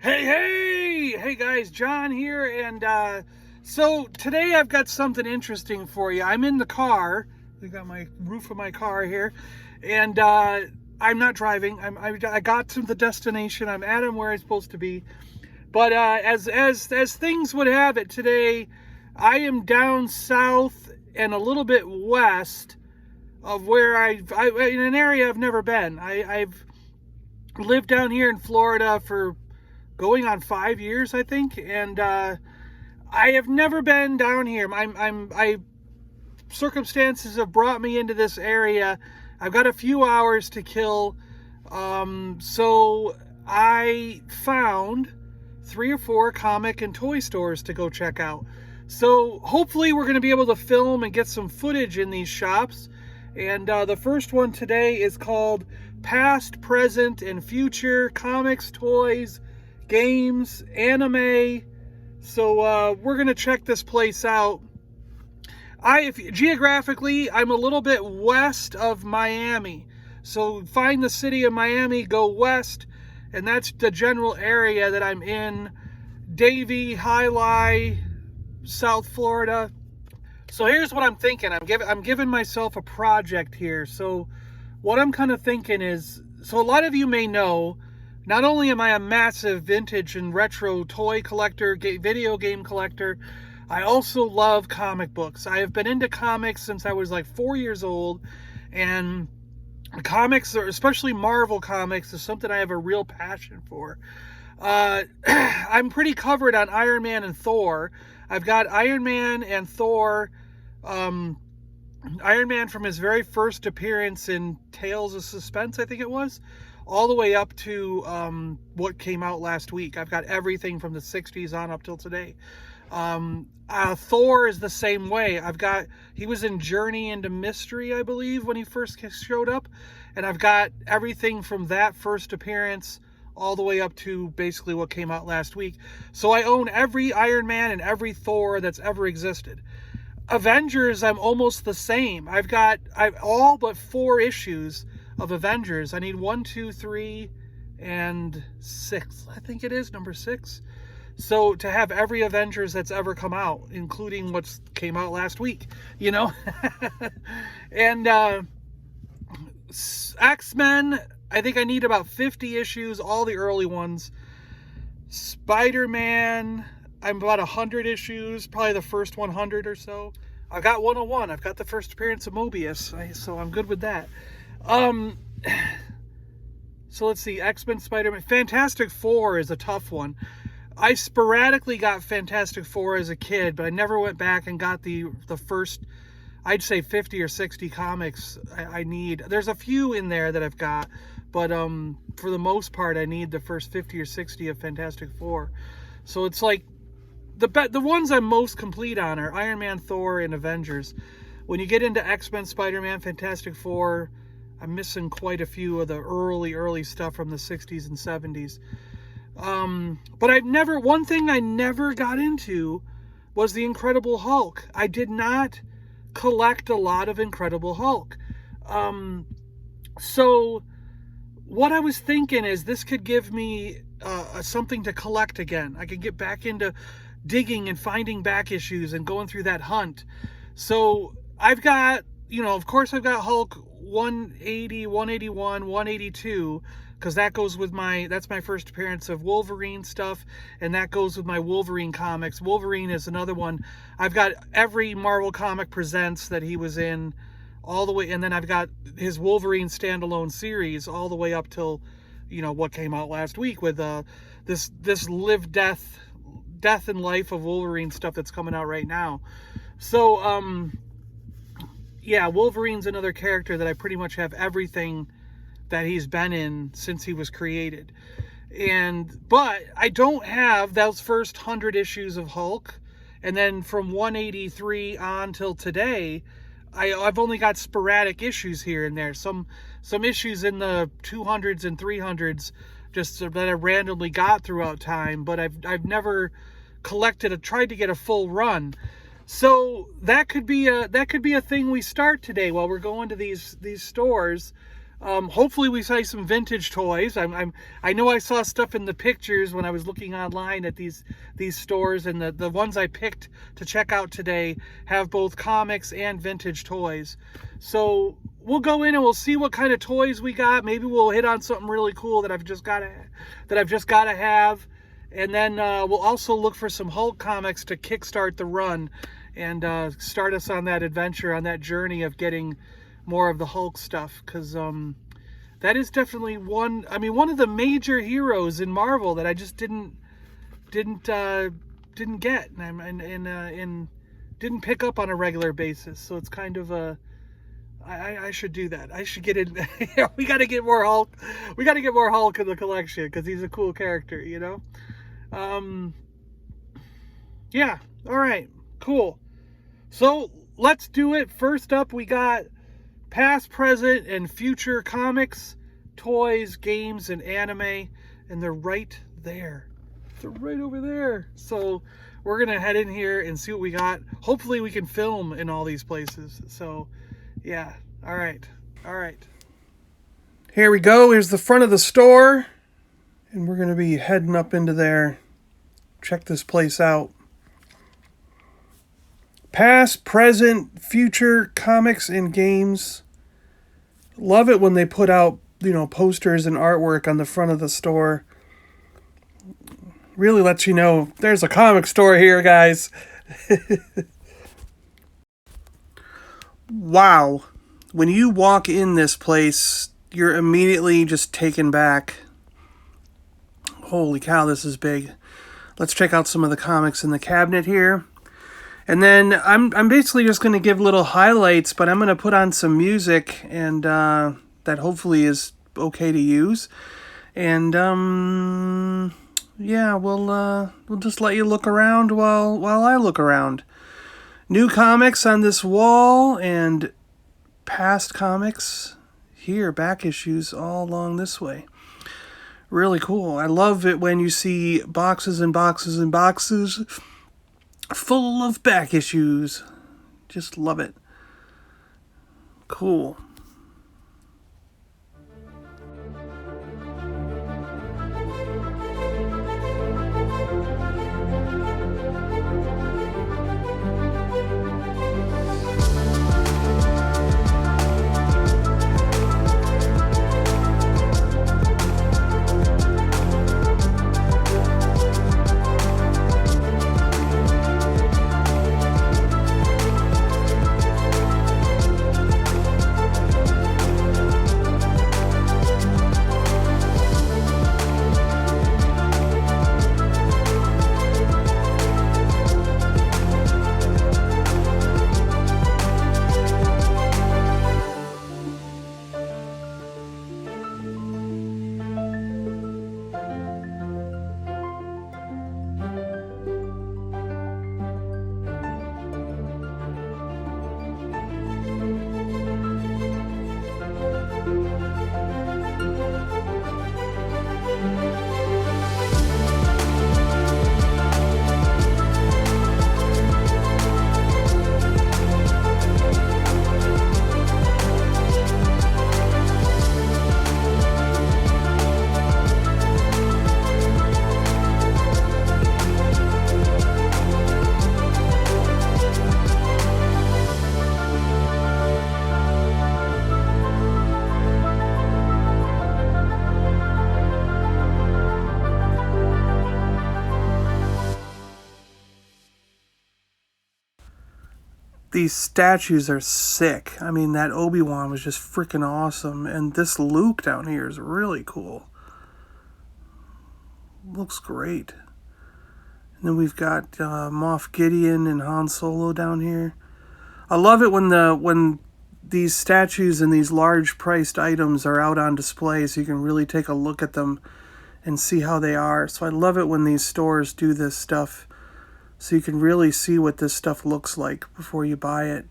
Hey guys, John here, and so today I've got something interesting for you. I'm in the car. I got my roof of my car here, and I'm not driving. I got to the destination. I'm at where I'm supposed to be. But as things would have it today, I am down south and a little bit west of where I in an area I've never been. I've lived down here in Florida for going on 5 years, I think, and I have never been down here. Circumstances have brought me into this area. I've got a few hours to kill, so I found 3 or 4 comic and toy stores to go check out. So hopefully we're going to be able to film and get some footage in these shops. And the first one today is called Past, Present, and Future Comics, Toys, Games, Anime. So we're gonna check this place out. Geographically, I'm a little bit west of Miami. So find the city of Miami, go west, and that's the general area that I'm in. Davie, Highline, South Florida. So here's what I'm thinking. I'm giving myself a project here. So what I'm kind of thinking is, so a lot of you may know, not only am I a massive vintage and retro toy collector, video game collector, I also love comic books. I have been into comics since I was like 4 years old, and comics, especially Marvel comics, is something I have a real passion for. I'm pretty covered on Iron Man and Thor. I've got Iron Man and Thor, Iron Man from his very first appearance in Tales of Suspense, I think it was, all the way up to what came out last week. I've got everything from the 60s on up till today. Thor is the same way. He was in Journey into Mystery, I believe, when he first showed up. And I've got everything from that first appearance all the way up to basically what came out last week. So I own every Iron Man and every Thor that's ever existed. Avengers, I'm almost the same. I've all but 4 issues of Avengers. I need 1, 2, 3, and 6. I think it is number 6. So to have every Avengers that's ever come out, including what's came out last week, you know. And X-Men, I think I need about 50 issues, all the early ones. Spider-Man, I'm about 100 issues, probably the first 100 or so. I've got 101. I've got the first appearance of Mobius, so I'm good with that. So let's see, X-Men, Spider-Man. Fantastic Four is a tough one. I sporadically got Fantastic Four as a kid, but I never went back and got the first, I'd say 50 or 60 comics I need. There's a few in there that I've got, but for the most part, I need the first 50 or 60 of Fantastic Four. So it's like, the ones I'm most complete on are Iron Man, Thor, and Avengers. When you get into X-Men, Spider-Man, Fantastic Four, I'm missing quite a few of the early stuff from the 60s and 70s. But one thing I never got into was the Incredible Hulk. I did not collect a lot of Incredible Hulk. So what I was thinking is this could give me something to collect again. I could get back into digging and finding back issues and going through that hunt. So I've got, of course I've got Hulk 180, 181, 182, because that's my first appearance of Wolverine stuff, and that goes with my Wolverine comics. Wolverine is another one. I've got every Marvel comic presents that he was in all the way, and then I've got his Wolverine standalone series all the way up till, what came out last week with this death and life of Wolverine stuff that's coming out right now. So, yeah, Wolverine's another character that I pretty much have everything that he's been in since he was created. But I don't have those first 100 issues of Hulk. And then from 183 on till today, I've only got sporadic issues here and there. Some issues in the 200s and 300s just that I randomly got throughout time, but I've never tried to get a full run. So that could be a thing we start today while we're going to these stores. Hopefully we see some vintage toys. I know I saw stuff in the pictures when I was looking online at these stores, and the ones I picked to check out today have both comics and vintage toys. So we'll go in and we'll see what kind of toys we got. Maybe we'll hit on something really cool that I've just got to have. And then we'll also look for some Hulk comics to kickstart the run and start us on that adventure, on that journey of getting more of the Hulk stuff, because that is definitely one of the major heroes in Marvel that I just didn't get and didn't pick up on a regular basis. So it's kind of a I should do that. I should get in. We got to get more Hulk. We got to get more Hulk in the collection because he's a cool character, you know. Yeah. All right. Cool. So let's do it. First up, we got past, present, and future comics, toys, games, and anime, and they're right there. They're right over there. So we're gonna head in here and see what we got. Hopefully we can film in all these places. So yeah. All right. Here we go. Here's the front of the store, and we're gonna be heading up into there. Check this place out. Past, present, future comics and games. Love it when they put out, posters and artwork on the front of the store. Really lets you know there's a comic store here, guys. Wow. When you walk in this place, you're immediately just taken back. Holy cow, this is big. Let's check out some of the comics in the cabinet here. And then I'm basically just going to give little highlights, but I'm going to put on some music, and that hopefully is okay to use. And yeah, we'll just let you look around while I look around. New comics on this wall, and past comics here, back issues all along this way. Really cool. I love it when you see boxes and boxes and boxes full of back issues. Just love it. Cool. These statues are sick. I mean, that Obi-Wan was just freaking awesome. And this Luke down here is really cool. Looks great. And then we've got Moff Gideon and Han Solo down here. I love it when these statues and these large priced items are out on display, so you can really take a look at them and see how they are. So I love it when these stores do this stuff, so you can really see what this stuff looks like before you buy it,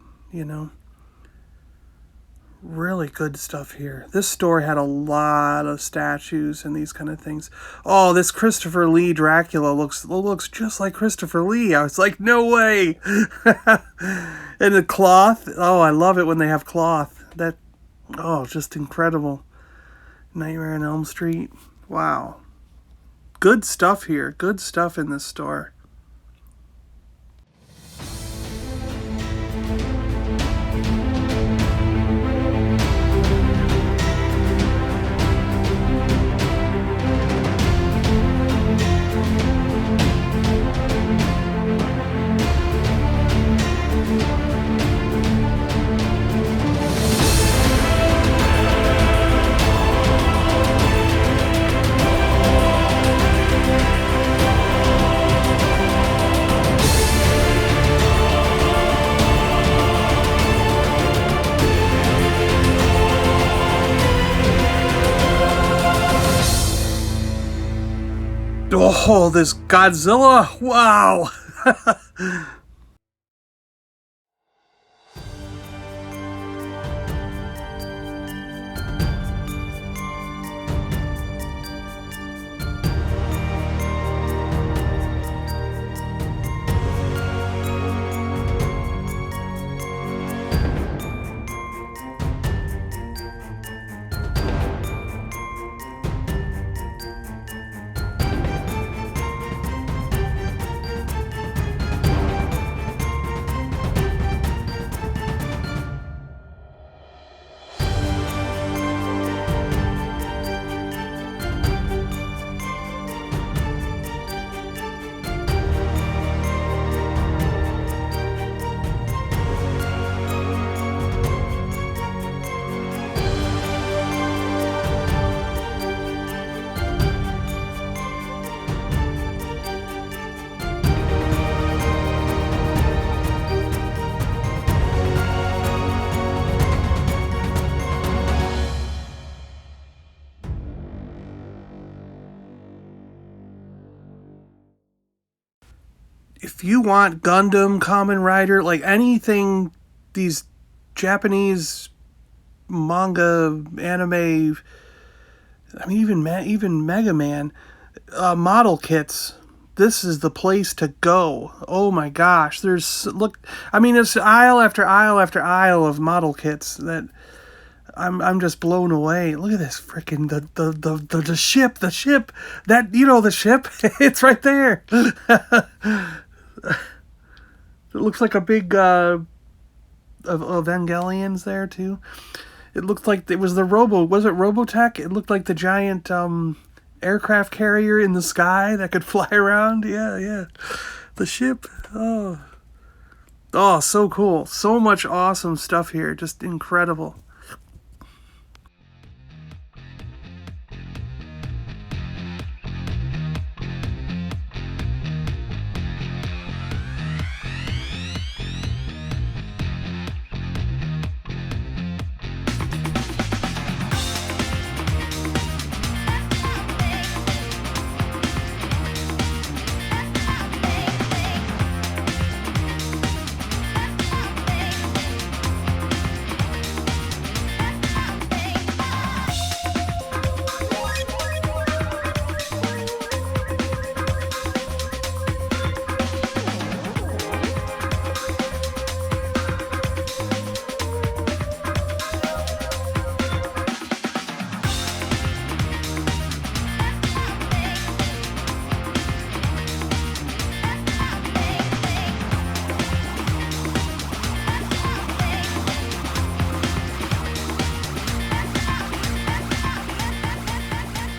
Really good stuff here. This store had a lot of statues and these kind of things. Oh, this Christopher Lee Dracula looks just like Christopher Lee. I was like, no way. And the cloth. Oh, I love it when they have cloth. Oh, just incredible. Nightmare on Elm Street. Wow. Good stuff here. Good stuff in this store. Oh, this Godzilla! Wow! If you want Gundam, Kamen Rider, like anything, these Japanese manga, anime, I mean even Mega Man model kits, this is the place to go. Oh my gosh, it's aisle after aisle after aisle of model kits that I'm just blown away. Look at this freaking the ship, that the ship, it's right there. It looks like a big Evangelions there too. It looked like it was was it Robotech? It looked like the giant aircraft carrier in the sky that could fly around. Yeah. The ship. Oh, so cool. So much awesome stuff here. Just incredible.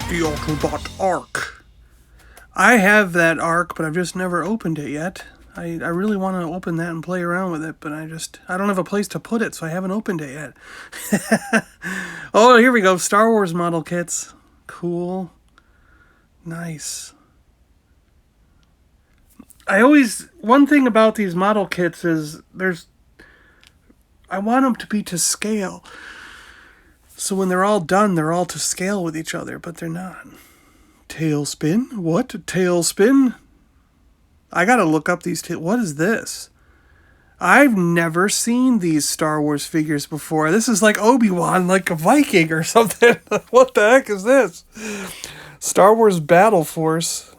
The Autobot Arc. I have that Arc, but I've just never opened it yet. I really want to open that and play around with it, but I don't have a place to put it, so I haven't opened it yet. Oh, here we go. Star Wars model kits. Cool. Nice. One thing about these model kits is I want them to be to scale. So when they're all done, they're all to scale with each other, but they're not. Tailspin? What? Tailspin? I gotta look up these. What is this? I've never seen these Star Wars figures before. This is like Obi-Wan, like a Viking or something. What the heck is this? Star Wars Battle Force.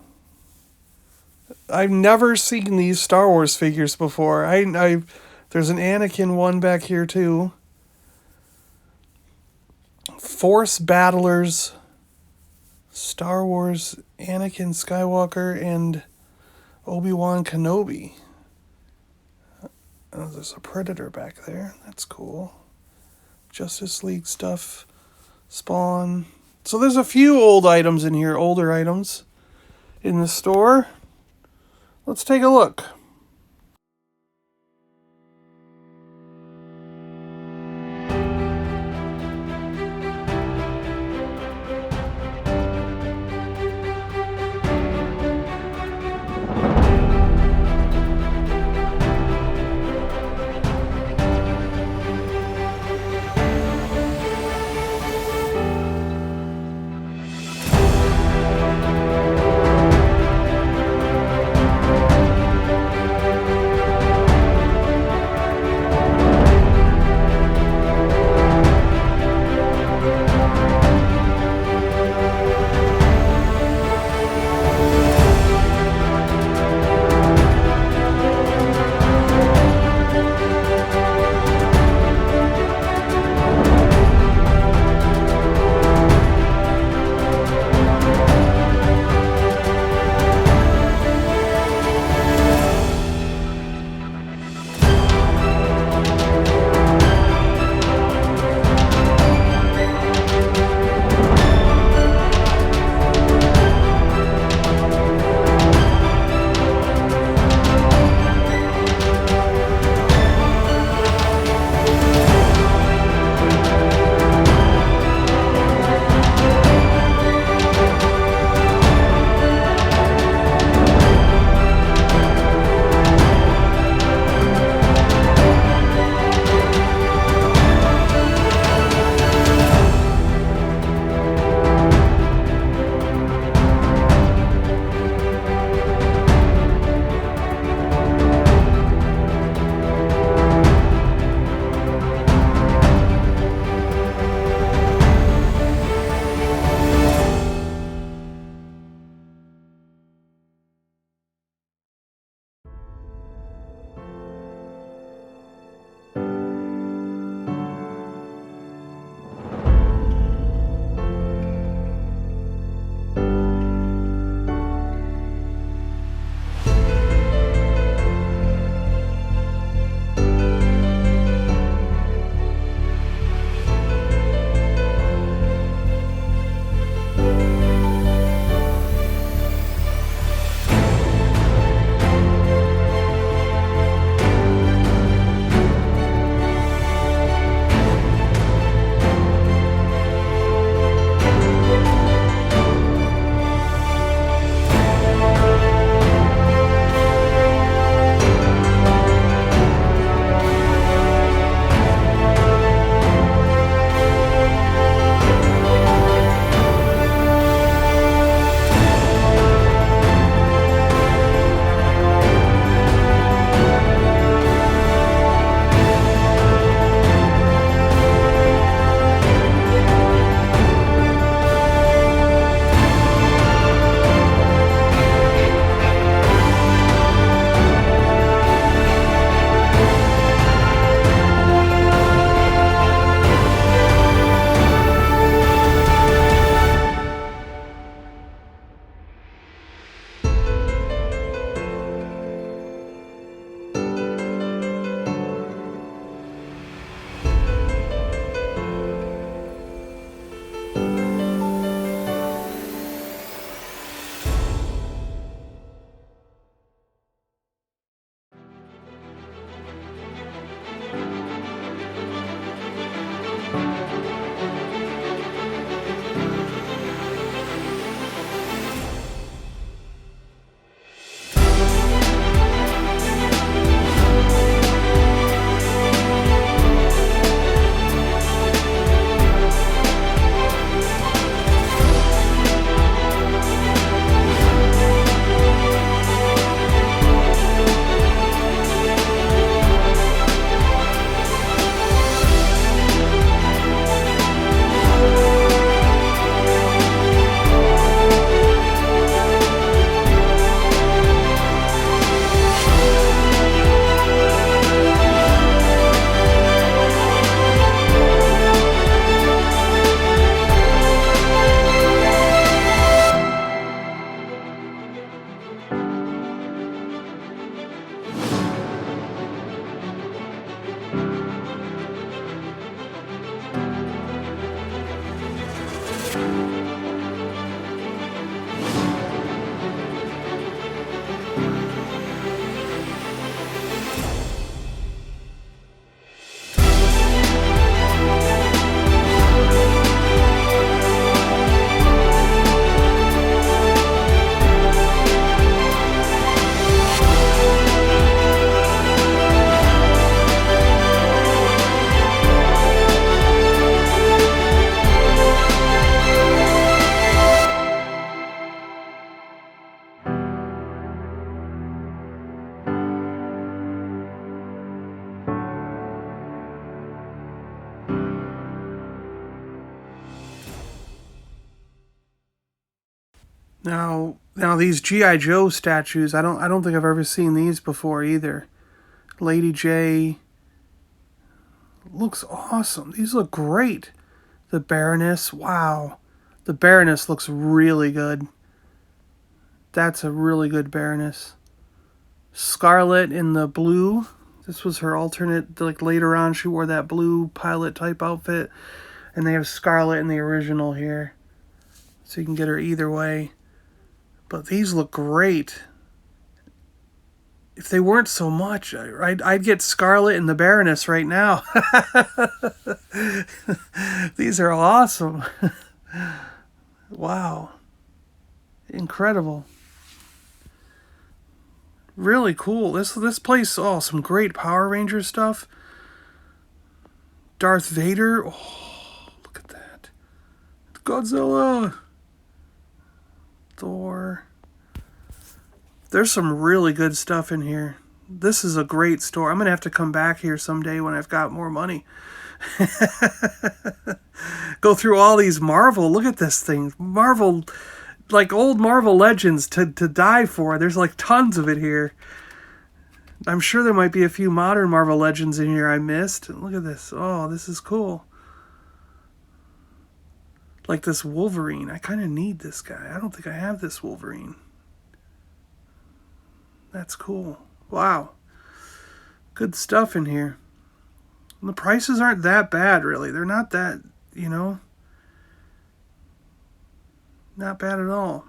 I've never seen these Star Wars figures before. There's an Anakin one back here too. Force Battlers, Star Wars, Anakin Skywalker, and Obi-Wan Kenobi. Oh, there's a Predator back there. That's cool. Justice League stuff. Spawn. So there's a few old items in here, older items in the store. Let's take a look. Now these G.I. Joe statues, I don't think I've ever seen these before either. Lady J looks awesome. These look great. The Baroness, wow. The Baroness looks really good. That's a really good Baroness. Scarlet in the blue. This was her alternate, like later on she wore that blue pilot type outfit. And they have Scarlet in the original here. So you can get her either way. But these look great. If they weren't so much, I'd get Scarlet and the Baroness right now. These are awesome. Wow. Incredible. Really cool. This place, oh, some great Power Ranger stuff. Darth Vader. Oh, look at that. Godzilla. Thor. There's some really good stuff in here. This is a great store. I'm going to have to come back here someday when I've got more money. Go through all these Marvel. Look at this thing. Marvel, like old Marvel Legends to die for. There's like tons of it here. I'm sure there might be a few modern Marvel Legends in here I missed. Look at this. Oh, this is cool. Like this Wolverine. I kind of need this guy. I don't think I have this Wolverine. That's cool. Wow. Good stuff in here. And the prices aren't that bad, really. They're not that, not bad at all.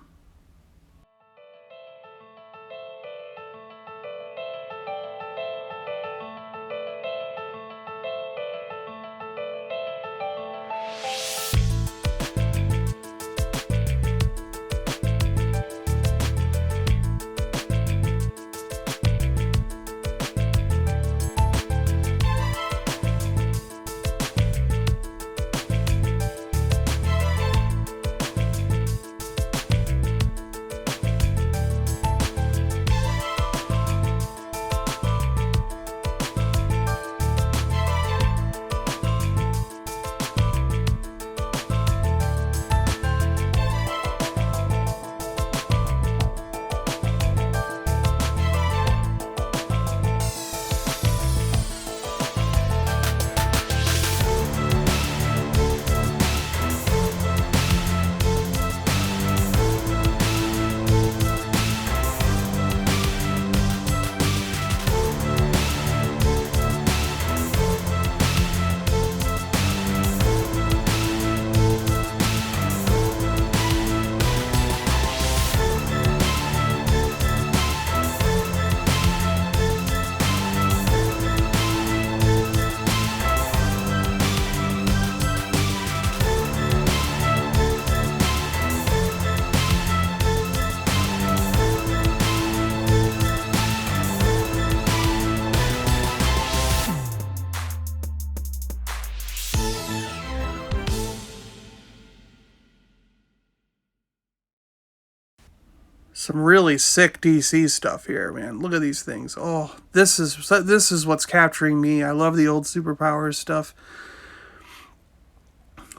Some really sick DC stuff here, man. Look at these things. Oh, this is what's capturing me. I love the old superpowers stuff.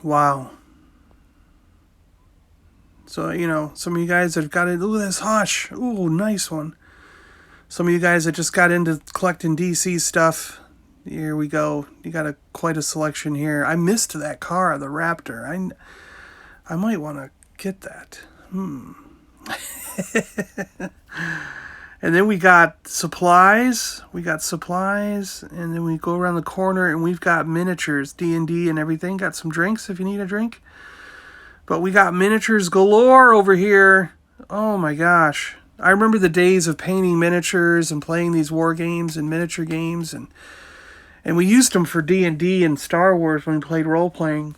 Wow. So, some of you guys that have got into, this Hush. Ooh, nice one. Some of you guys that just got into collecting DC stuff. Here we go. You got quite a selection here. I missed that car, the Raptor. I might want to get that. And then we got supplies. And then we go around the corner and we've got miniatures, D&D and everything. Got some drinks if you need a drink. But we got miniatures galore over here. Oh my gosh. I remember the days of painting miniatures and playing these war games and miniature games. And we used them for D&D and Star Wars when we played role-playing.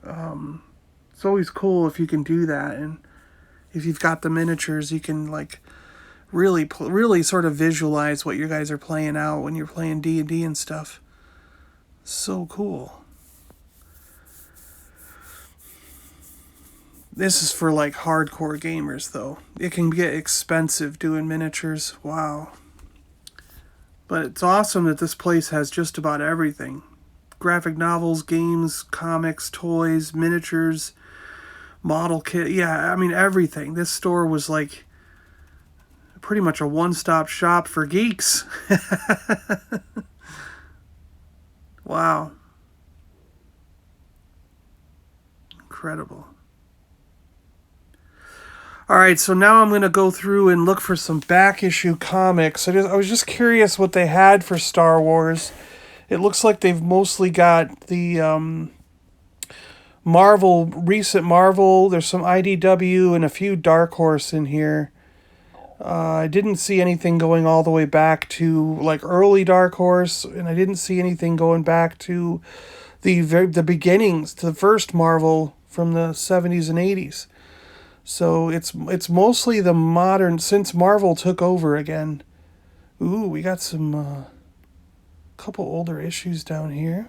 It's always cool if you can do that. And if you've got the miniatures, you can really sort of visualize what you guys are playing out when you're playing D&D and stuff. So cool. This is for hardcore gamers though. It can get expensive doing miniatures. Wow. But it's awesome that this place has just about everything. Graphic novels, games, comics, toys, miniatures, model kit. Yeah, I mean, everything. This store was like pretty much a one-stop shop for geeks. Wow. Incredible. All right, so now I'm going to go through and look for some back issue comics. I was just curious what they had for Star Wars. It looks like they've mostly got the recent Marvel. There's some IDW and a few Dark Horse in here. I didn't see anything going all the way back to like early Dark Horse, and I didn't see anything going back to the beginnings, to the first Marvel from the 70s and 80s. So it's mostly the modern, since Marvel took over again. Ooh, we got some couple older issues down here.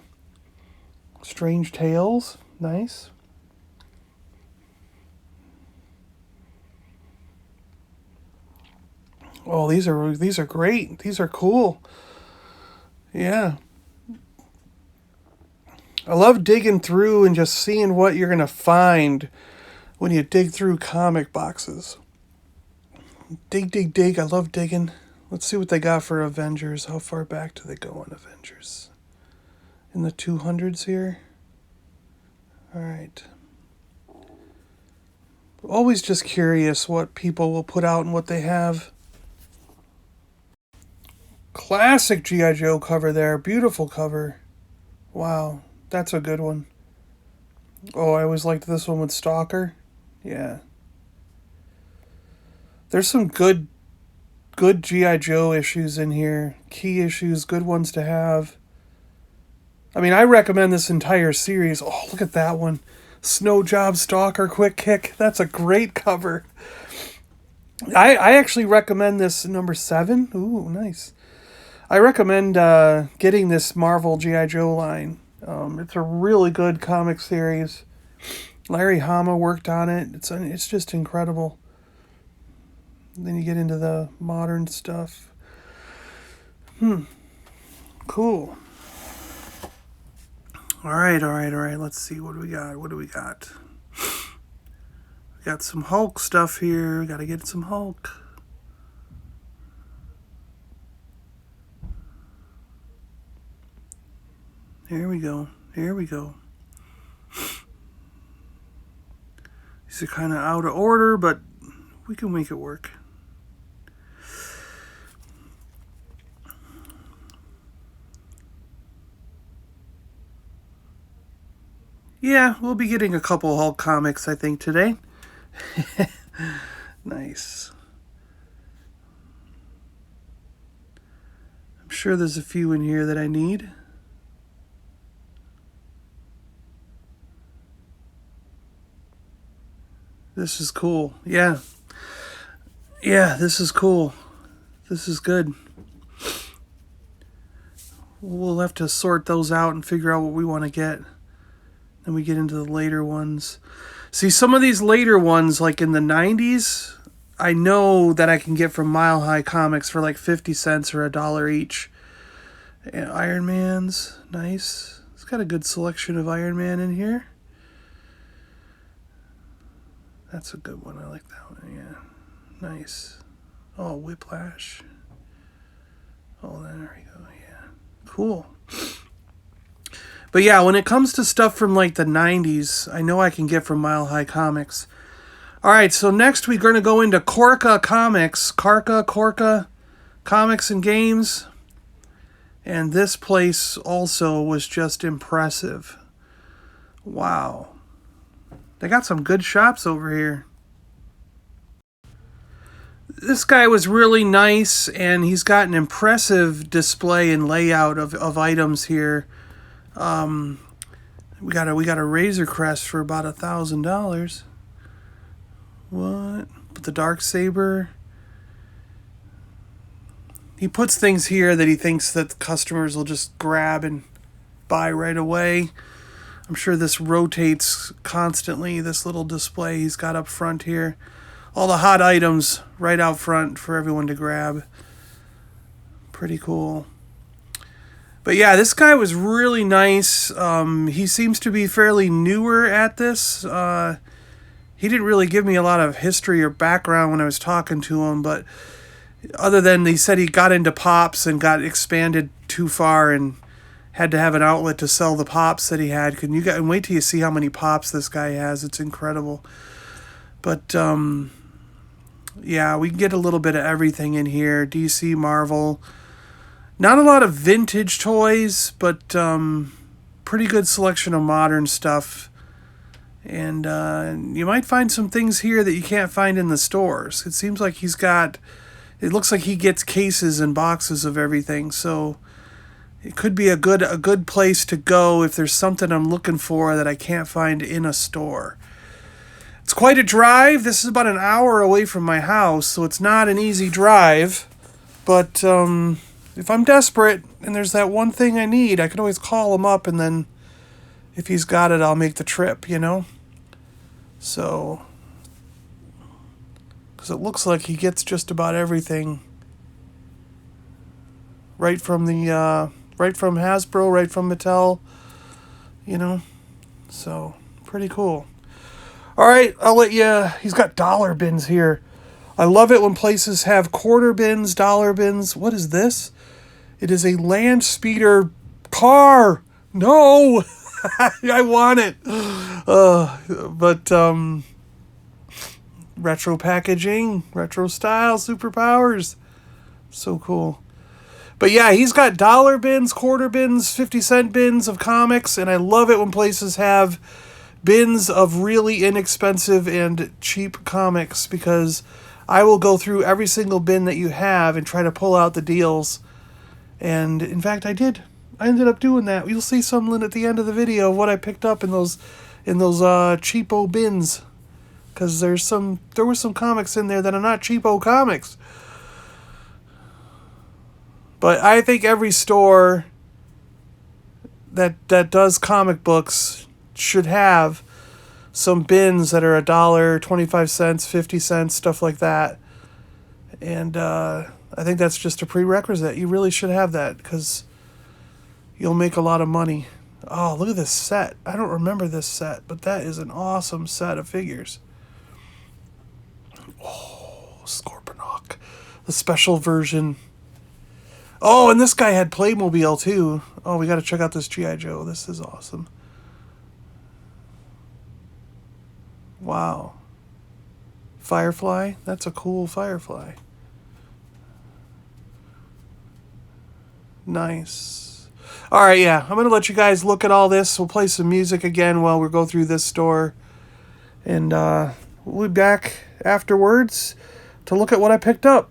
Strange Tales, nice. Oh, these are great. These are cool. Yeah. I love digging through and just seeing what you're going to find when you dig through comic boxes. Dig, dig, dig. I love digging. Let's see what they got for Avengers. How far back do they go on Avengers? In the 200s here? All right. Always just curious what people will put out and what they have. Classic G.I. Joe cover there. Beautiful cover. Wow. That's a good one. Oh, I always liked this one with Stalker. Yeah. There's some good G.I. Joe issues in here. Key issues, good ones to have. I mean, I recommend this entire series. Oh, look at that one. Snow Job Stalker Quick Kick. That's a great cover. I actually recommend this number 7. Ooh, nice. I recommend getting this Marvel G.I. Joe line. It's a really good comic series. Larry Hama worked on it. It's just incredible. Then you get into the modern stuff. Cool. All right. Let's see. What do we got? We got some Hulk stuff here. We got to get some Hulk. Here we go. These are kind of out of order, but we can make it work. Yeah, we'll be getting a couple Hulk comics, I think, today. Nice. I'm sure there's a few in here that I need. This is cool. Yeah, this is cool. This is good. We'll have to sort those out and figure out what we want to get. Then we get into the later ones. See, some of these later ones, like in the 90s, I know that I can get from Mile High Comics for like 50 cents or $1 each. And Iron Man's, nice. It's got a good selection of Iron Man in here. That's a good one. I like that one. Yeah. Nice. Oh, Whiplash. Oh, there we go. Yeah. Cool. But yeah, when it comes to stuff from like the 90s, I know I can get from Mile High Comics. All right, so next we're going to go into Korka Comics. Korka Comics and Games. And this place also was just impressive. Wow. They got some good shops over here. This guy was really nice, and he's got an impressive display and layout of items here. We got a Razor Crest for about $1,000. What? But the Darksaber. He puts things here that he thinks that customers will just grab and buy right away. I'm sure this rotates constantly, this little display he's got up front here. All the hot items right out front for everyone to grab. Pretty cool. But yeah, this guy was really nice. He seems to be fairly newer at this. he didn't really give me a lot of history or background when I was talking to him, but other than he said he got into pops and got expanded too far and had to have an outlet to sell the pops that he had. And wait till you see how many pops this guy has. It's incredible. But yeah, we can get a little bit of everything in here. DC, Marvel. Not a lot of vintage toys, but pretty good selection of modern stuff. And you might find some things here that you can't find in the stores. It seems like it looks like he gets cases and boxes of everything. So it could be a good place to go if there's something I'm looking for that I can't find in a store. It's quite a drive. This is about an hour away from my house, so it's not an easy drive. But if I'm desperate and there's that one thing I need, I can always call him up, and then if he's got it, I'll make the trip, you know? So, because it looks like he gets just about everything right from Hasbro, right from Mattel, you know? So, pretty cool. All right, I'll let you... He's got dollar bins here. I love it when places have quarter bins, dollar bins. What is this? It is a land speeder car. No! I want it. But retro packaging, retro style, superpowers. So cool. But yeah, he's got dollar bins, quarter bins, 50-cent bins of comics, and I love it when places have bins of really inexpensive and cheap comics, because I will go through every single bin that you have and try to pull out the deals. And in fact, I did. I ended up doing that. You'll see something at the end of the video of what I picked up in those cheapo bins, because there were some comics in there that are not cheapo comics. But I think every store that does comic books should have some bins that are $1, 25 cents, 50 cents, stuff like that. And I think that's just a prerequisite. You really should have that, because you'll make a lot of money. Oh, look at this set. I don't remember this set, but that is an awesome set of figures. Oh, Scorponok. The special version. Oh, and this guy had Playmobil too. Oh, we got to check out this G.I. Joe. This is awesome. Wow. Firefly? That's a cool Firefly. Nice. All right, yeah. I'm going to let you guys look at all this. We'll play some music again while we go through this store. And we'll be back afterwards to look at what I picked up.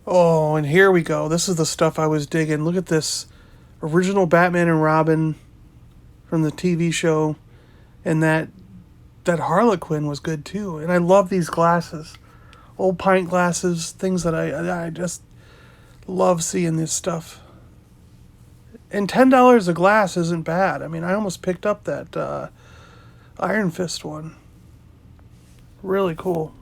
Oh, and here we go. This is the stuff I was digging. Look at this original Batman and Robin from the TV show, and that Harlequin was good too. And I love these glasses, old pint glasses, things that I just love seeing this stuff. And $10 a glass isn't bad. I mean, I almost picked up that Iron Fist one. Really cool.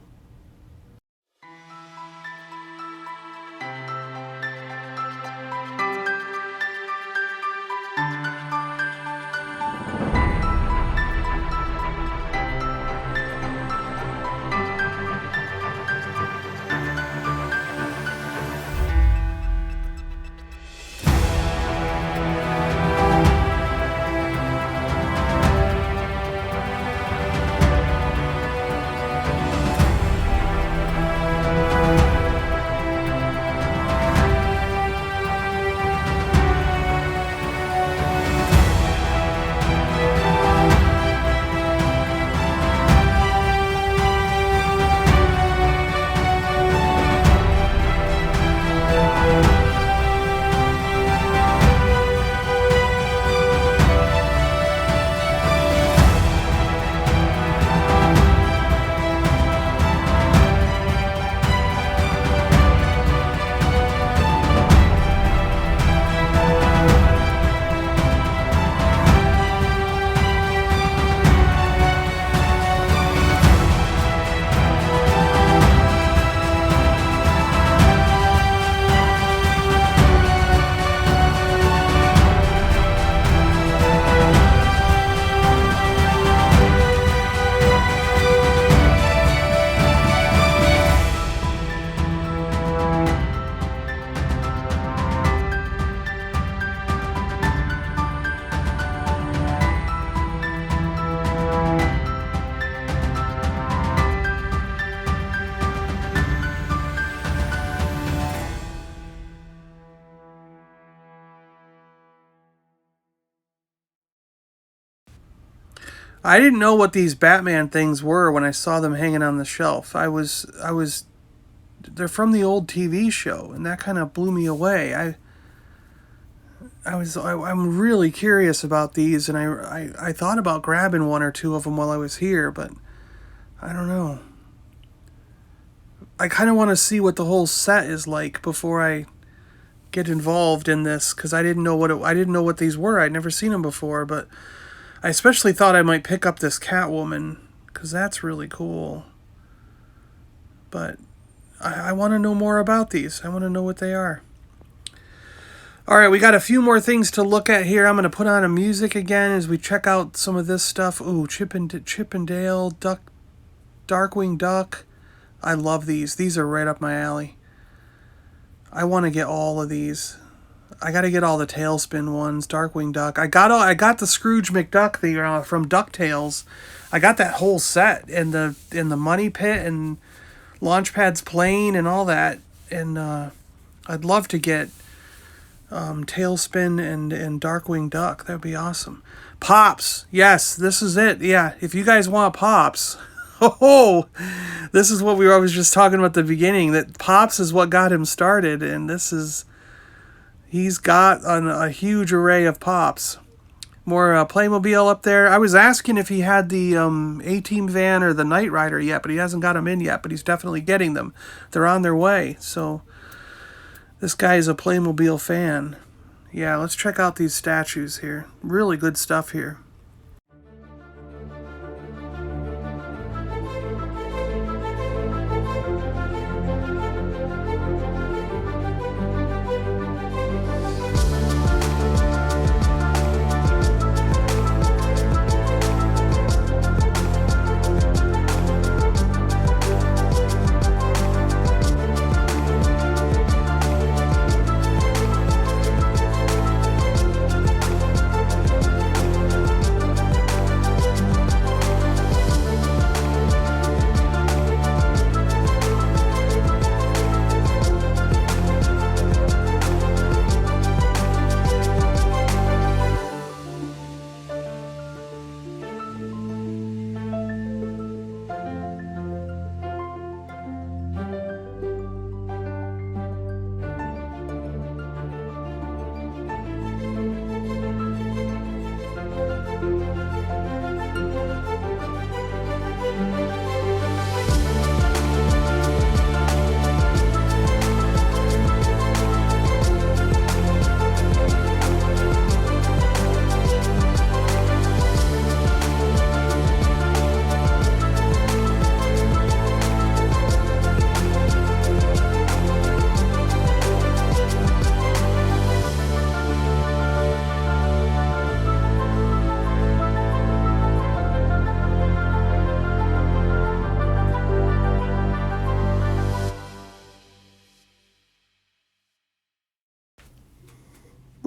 I didn't know what these Batman things were when I saw them hanging on the shelf. They're from the old TV show, and that kind of blew me away. I'm really curious about these, and I thought about grabbing one or two of them while I was here, but I don't know. I kind of want to see what the whole set is like before I get involved in this, because I didn't know what these were. I'd never seen them before, but I especially thought I might pick up this Catwoman, because that's really cool. But I want to know more about these. I want to know what they are. All right, we got a few more things to look at here. I'm going to put on a music again as we check out some of this stuff. Ooh, Chip and Dale, Darkwing Duck. I love these. These are right up my alley. I want to get all of these. I got to get all the Tailspin ones, Darkwing Duck. I got the Scrooge McDuck thing from DuckTales. I got that whole set and the Money Pit and Launchpad's plane and all that. And I'd love to get Tailspin and Darkwing Duck. That'd be awesome. Pops. Yes, this is it. Yeah, if you guys want Pops. Oh, this is what I was just talking about at the beginning, that Pops is what got him started, and he's got a huge array of Pops. More Playmobil up there. I was asking if he had the A-Team van or the Knight Rider yet, but he hasn't got them in yet, but he's definitely getting them. They're on their way, so this guy is a Playmobil fan. Yeah, let's check out these statues here. Really good stuff here.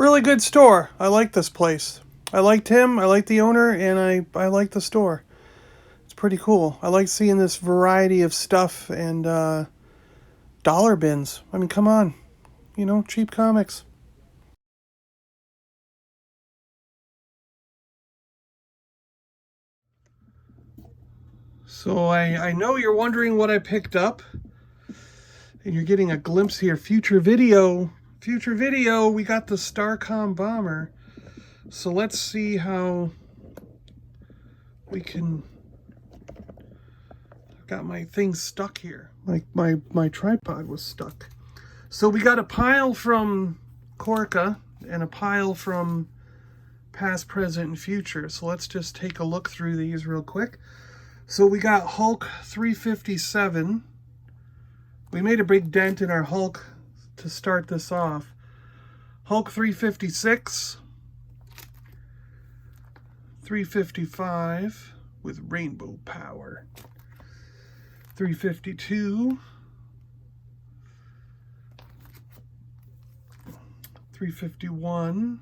Really good store. I like this place. I liked him, I liked the owner, and I like the store. It's pretty cool. I like seeing this variety of stuff and dollar bins. I mean, come on. You know, cheap comics. So I know you're wondering what I picked up. And you're getting a glimpse here. Future video, we got the Starcom bomber. So let's see how we can... I've got my thing stuck here. Like my tripod was stuck. So we got a pile from Korka and a pile from Past, Present, and Future. So let's just take a look through these real quick. So we got Hulk 357. We made a big dent in our Hulk to start this off. Hulk 356. 355 with rainbow power. 352. 351.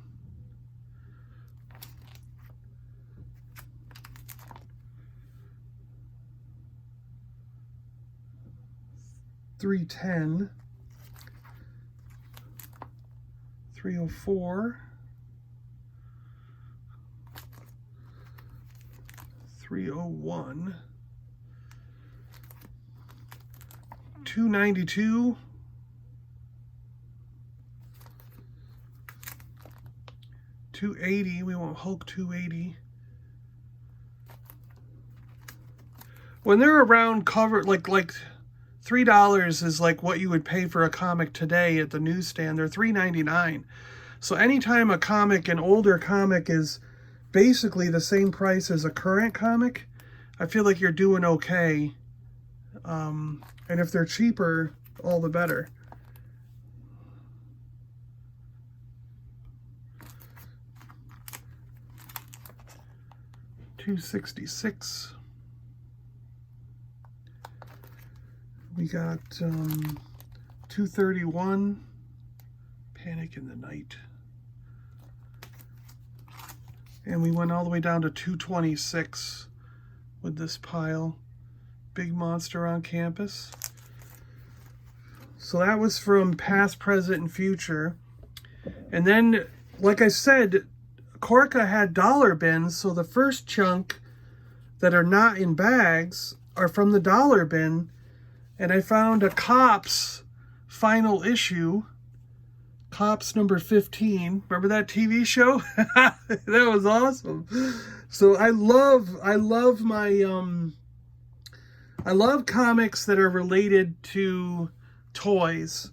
310, 304, 301, 292, 280. We want Hulk 280. When they're around cover, like $3 is like what you would pay for a comic today at the newsstand. They're $3.99. So anytime a comic, an older comic, is basically the same price as a current comic, I feel like you're doing okay. And if they're cheaper, all the better. $266. We got 231, Panic in the Night. And we went all the way down to 226 with this pile. Big Monster on Campus. So that was from Past, Present, and Future. And then, like I said, Korka had dollar bins, so the first chunk that are not in bags are from the dollar bin. And I found a Cops final issue, Cops number 15. Remember that TV show? That was awesome. So I love comics that are related to toys.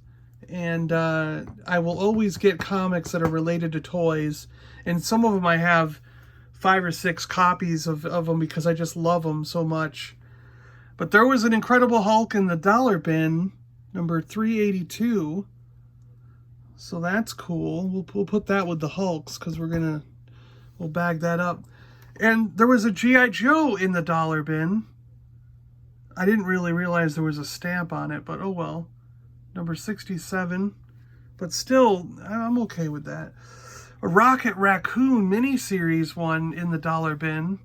And I will always get comics that are related to toys. And some of them I have 5 or 6 copies of them because I just love them so much. But there was an Incredible Hulk in the dollar bin, number 382. So that's cool. We'll put that with the Hulks because we'll bag that up. And there was a G.I. Joe in the dollar bin. I didn't really realize there was a stamp on it, but oh well. Number 67. But still, I'm okay with that. A Rocket Raccoon miniseries one in the dollar bin.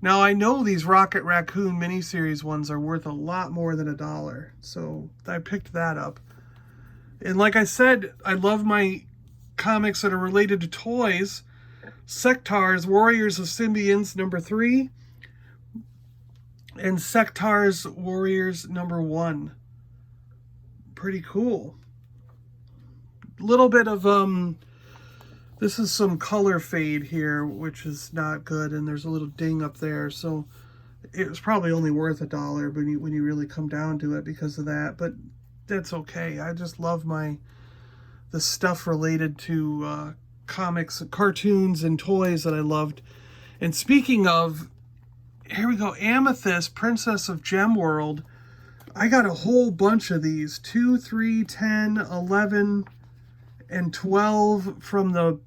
Now, I know these Rocket Raccoon miniseries ones are worth a lot more than $1, so I picked that up. And like I said, I love my comics that are related to toys. Sectaurs, Warriors of Symbionts, number 3. And Sectaurs, Warriors, number 1. Pretty cool. Little bit of, this is some color fade here, which is not good, and there's a little ding up there, so it was probably only worth $1 when you really come down to it because of that, but that's okay. I just love the stuff related to comics, cartoons, and toys that I loved. And speaking of, here we go, Amethyst, Princess of Gem World. I got a whole bunch of these, 2, 3, 10, 11, and 12 from the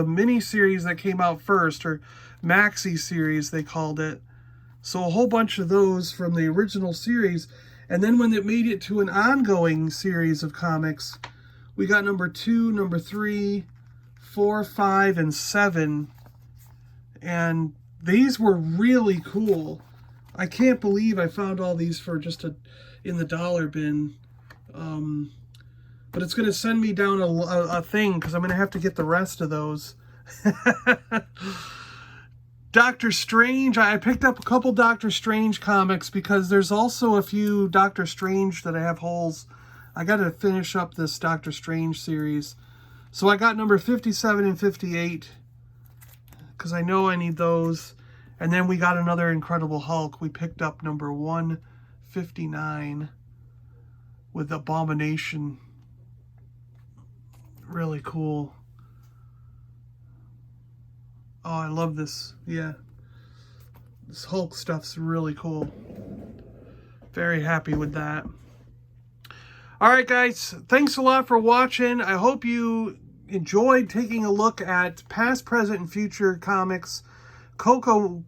mini series that came out first, or maxi series they called it. So a whole bunch of those from the original series. And then when it made it to an ongoing series of comics, we got number 2, number 3, 4, 5, and 7. And these were really cool. I can't believe I found all these for just in the dollar bin. But it's going to send me down a thing because I'm going to have to get the rest of those. Doctor Strange. I picked up a couple Doctor Strange comics because there's also a few Doctor Strange that I have holes. I got to finish up this Doctor Strange series. So I got number 57 and 58 because I know I need those. And then we got another Incredible Hulk. We picked up number 159 with Abomination. Really cool. Oh, I love this. Yeah. This Hulk stuff's really cool. Very happy with that. Alright guys, thanks a lot for watching. I hope you enjoyed taking a look at past, present, and future comics. Korka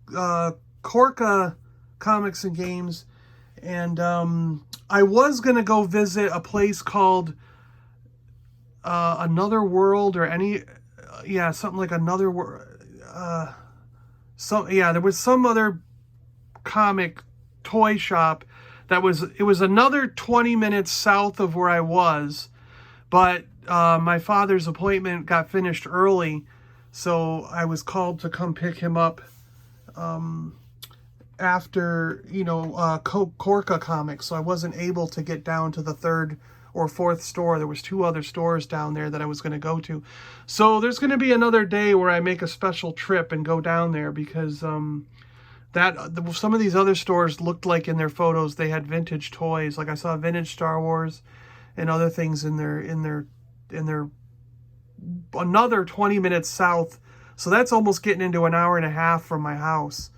comics and games. And I was going to go visit a place called Another World, or something like Another World. There was some other comic toy shop it was another 20 minutes south of where I was, but my father's appointment got finished early, so I was called to come pick him up after, Korka comics, so I wasn't able to get down to the third or fourth store. There was 2 other stores down there that I was going to go to. So there's going to be another day where I make a special trip and go down there because some of these other stores looked like in their photos they had vintage toys. Like I saw vintage Star Wars and other things in their another 20 minutes south. So that's almost getting into an hour and a half from my house.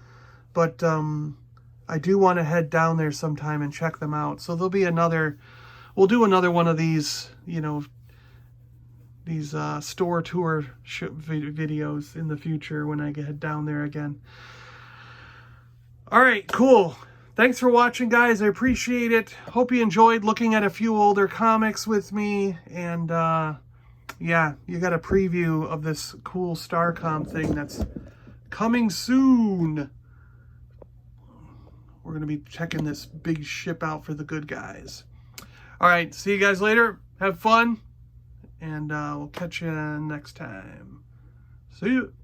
But I do want to head down there sometime and check them out. So there'll be we'll do another one of these, these store tour videos in the future when I get down there again. All right, cool. Thanks for watching, guys. I appreciate it. Hope you enjoyed looking at a few older comics with me. And yeah, you got a preview of this cool Starcom thing that's coming soon. We're going to be checking this big ship out for the good guys. All right, see you guys later. Have fun, and we'll catch you next time. See you.